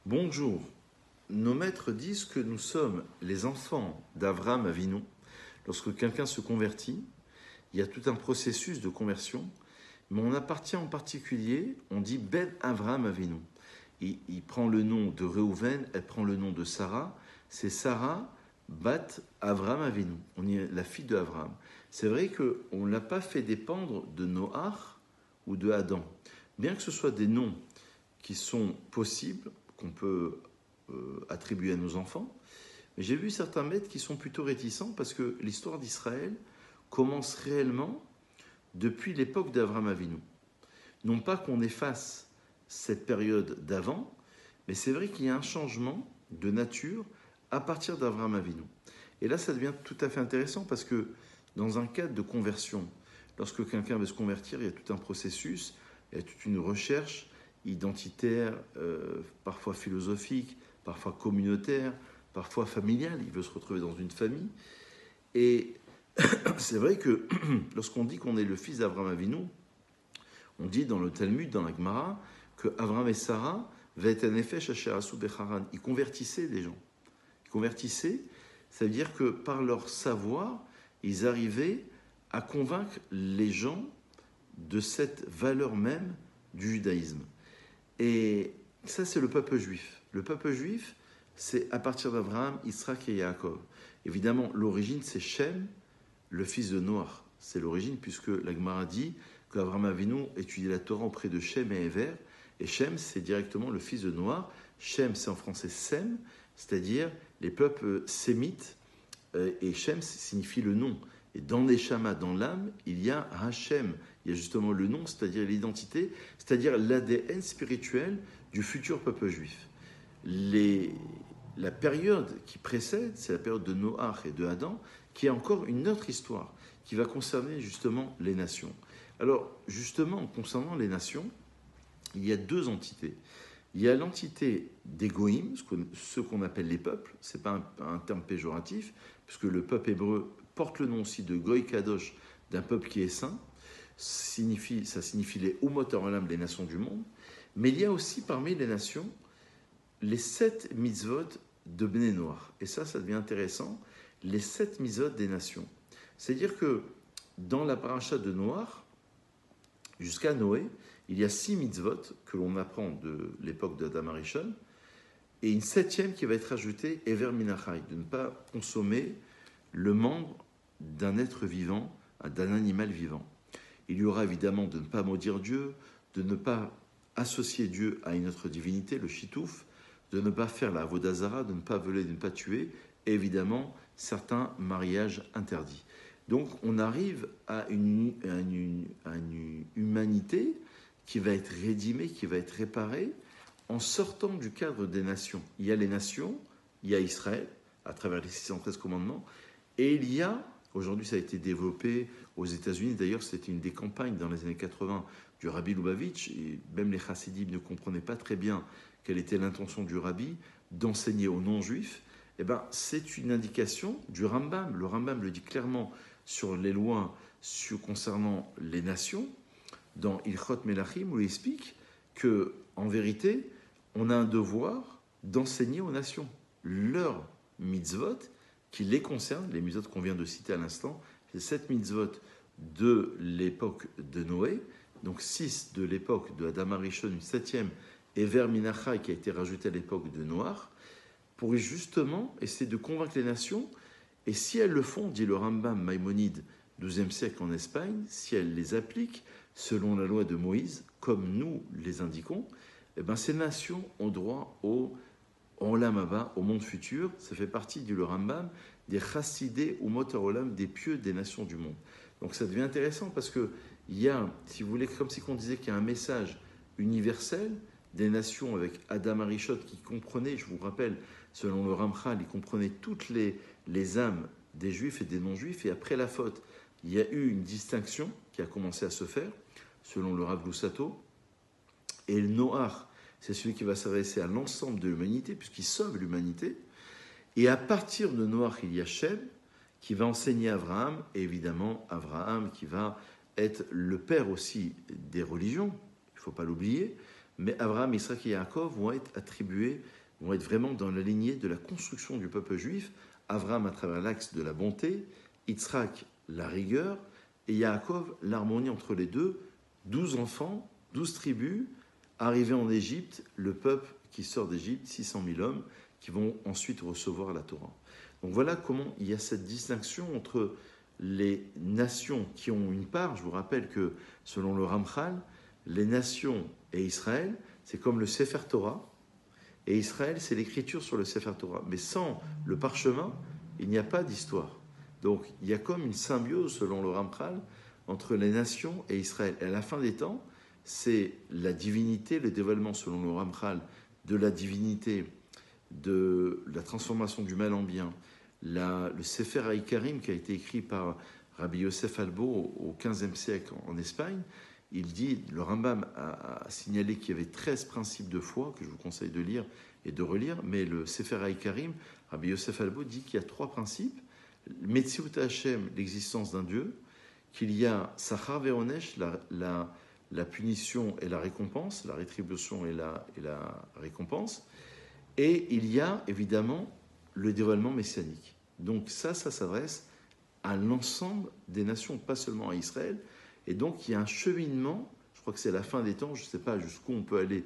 Bonjour. Nos maîtres disent que nous sommes les enfants d'Avraham Avinu. Lorsque quelqu'un se convertit, il y a tout un processus de conversion, mais on appartient en particulier, on dit Ben Avraham Avinu. Il prend le nom de Réhouven, elle prend le nom de Sarah. C'est Sarah Bat Avraham Avinu. On est la fille de Avraham. C'est vrai qu'on ne l'a pas fait dépendre de Noach ou de Adam. Bien que ce soit des noms qui sont possibles, qu'on peut attribuer à nos enfants, mais j'ai vu certains maîtres qui sont plutôt réticents parce que l'histoire d'Israël commence réellement depuis l'époque d'Avraham Avinu. Non pas qu'on efface cette période d'avant, mais c'est vrai qu'il y a un changement de nature à partir d'Avraham Avinu. Et là, ça devient tout à fait intéressant parce que dans un cadre de conversion, lorsque quelqu'un veut se convertir, il y a tout un processus, il y a toute une recherche identitaire, parfois philosophique, parfois communautaire, parfois familiale. Il veut se retrouver dans une famille. Et c'est vrai que lorsqu'on dit qu'on est le fils d'Avraham Avinu, on dit dans le Talmud, dans la Gemara, que Avraham et Sarah avaient un effet Shacherasu Becharan. Ils convertissaient des gens. Ils convertissaient, ça veut dire que par leur savoir, ils arrivaient à convaincre les gens de cette valeur même du judaïsme. Et ça, c'est le peuple juif. Le peuple juif, c'est à partir d'Abraham, Isaac et Yaakov. Évidemment, l'origine, c'est Shem, le fils de Noach. C'est l'origine, puisque la Gemara dit qu'Abraham Avinu étudiait la Torah auprès de Shem et Ever. Et Shem, c'est directement le fils de Noach. Shem, c'est en français Sem, c'est-à-dire les peuples sémites. Et Shem signifie le nom. Et dans Neshama, dans l'âme, il y a Hachem. Il y a justement le nom, c'est-à-dire l'identité, c'est-à-dire l'ADN spirituel du futur peuple juif. La période qui précède, c'est la période de Noach et de Adam, qui est encore une autre histoire, qui va concerner justement les nations. Alors, justement, concernant les nations, il y a deux entités. Il y a l'entité des Goïm, ce qu'on appelle les peuples, ce n'est pas un terme péjoratif, puisque le peuple hébreu porte le nom aussi de Goï Kadosh, d'un peuple qui est saint, ça signifie les Umot HaOlam, les nations du monde, mais il y a aussi parmi les nations les 7 mitzvot de Bnei Noach. Et ça devient intéressant, les 7 mitzvot des nations. C'est-à-dire que dans la paracha de Noach, jusqu'à Noé, il y a 6 mitzvot que l'on apprend de l'époque d'Adam Arishon, et une 7e qui va être ajoutée, Ever Minachai, de ne pas consommer le membre d'un être vivant, d'un animal vivant. Il y aura évidemment de ne pas maudire Dieu, de ne pas associer Dieu à une autre divinité, le Shitouf, de ne pas faire la Avodah Zara, de ne pas voler, de ne pas tuer, et évidemment certains mariages interdits. Donc on arrive à une humanité qui va être rédimée, qui va être réparée en sortant du cadre des nations. Il y a les nations, il y a Israël, à travers les 613 commandements, et il y a, aujourd'hui ça a été développé aux États-Unis, d'ailleurs c'était une des campagnes dans les années 80 du Rabbi Lubavitch, et même les chassidim ne comprenaient pas très bien quelle était l'intention du Rabbi d'enseigner aux non-juifs. Eh ben, c'est une indication du Rambam. Le Rambam le dit clairement sur les lois concernant les nations, dans Ilchot Melachim, où il explique qu'en vérité, on a un devoir d'enseigner aux nations leurs mitzvot qui les concernent, les mitzvot qu'on vient de citer à l'instant, c'est 7 mitzvot de l'époque de Noé, donc 6 de l'époque de Adam Arishon, une 7e, Ever Minachai qui a été rajoutée à l'époque de Noach, pour justement essayer de convaincre les nations, et si elles le font, dit le Rambam Maïmonide, 12e siècle en Espagne, si elles les appliquent selon la loi de Moïse, comme nous les indiquons, eh ben ces nations ont droit au Olam Haba, au monde futur. Ça fait partie, dit le Rambam, des chassidés ou motarolam, des pieux des nations du monde. Donc ça devient intéressant parce qu'il y a, si vous voulez, comme si on disait qu'il y a un message universel des nations avec Adam Arishon qui comprenait, je vous rappelle, selon le Ramchal, il comprenait toutes les âmes des juifs et des non-juifs, et après la faute, il y a eu une distinction qui a commencé à se faire, selon le Rav Lusato, et le Noach, c'est celui qui va s'adresser à l'ensemble de l'humanité, puisqu'il sauve l'humanité, et à partir de Noach, il y a Shem, qui va enseigner Abraham, et évidemment Abraham qui va être le père aussi des religions, il ne faut pas l'oublier, mais Abraham, Isaac et Yaakov vont être attribués, vont être vraiment dans la lignée de la construction du peuple juif. Abraham à travers l'axe de la bonté, Yitzhak la rigueur, et Yaakov l'harmonie entre les deux. 12 enfants, 12 tribus, arrivés en Égypte, le peuple qui sort d'Égypte, 600 000 hommes, qui vont ensuite recevoir la Torah. Donc voilà comment il y a cette distinction entre les nations qui ont une part. Je vous rappelle que selon le Ramchal, les nations et Israël, c'est comme le Sefer Torah, et Israël, c'est l'écriture sur le Sefer Torah. Mais sans le parchemin, il n'y a pas d'histoire. Donc il y a comme une symbiose, selon le Ramchal, entre les nations et Israël. Et à la fin des temps, c'est la divinité, le dévoilement, selon le Ramchal, de la divinité, de la transformation du mal en bien. Le Sefer Haïkarim, qui a été écrit par Rabbi Yosef Albo au XVe siècle en Espagne, il dit, le Rambam a signalé qu'il y avait 13 principes de foi, que je vous conseille de lire et de relire, mais le Sefer Haïkarim, Rabbi Yosef Albo dit qu'il y a 3 principes. Metziut Hashem, l'existence d'un Dieu, qu'il y a Sachar Ve'onesh, la punition et la récompense, la rétribution et la récompense, et il y a évidemment le dévoilement messianique. Donc ça s'adresse à l'ensemble des nations, pas seulement à Israël. Et donc il y a un cheminement, je crois que c'est la fin des temps, je ne sais pas jusqu'où on peut aller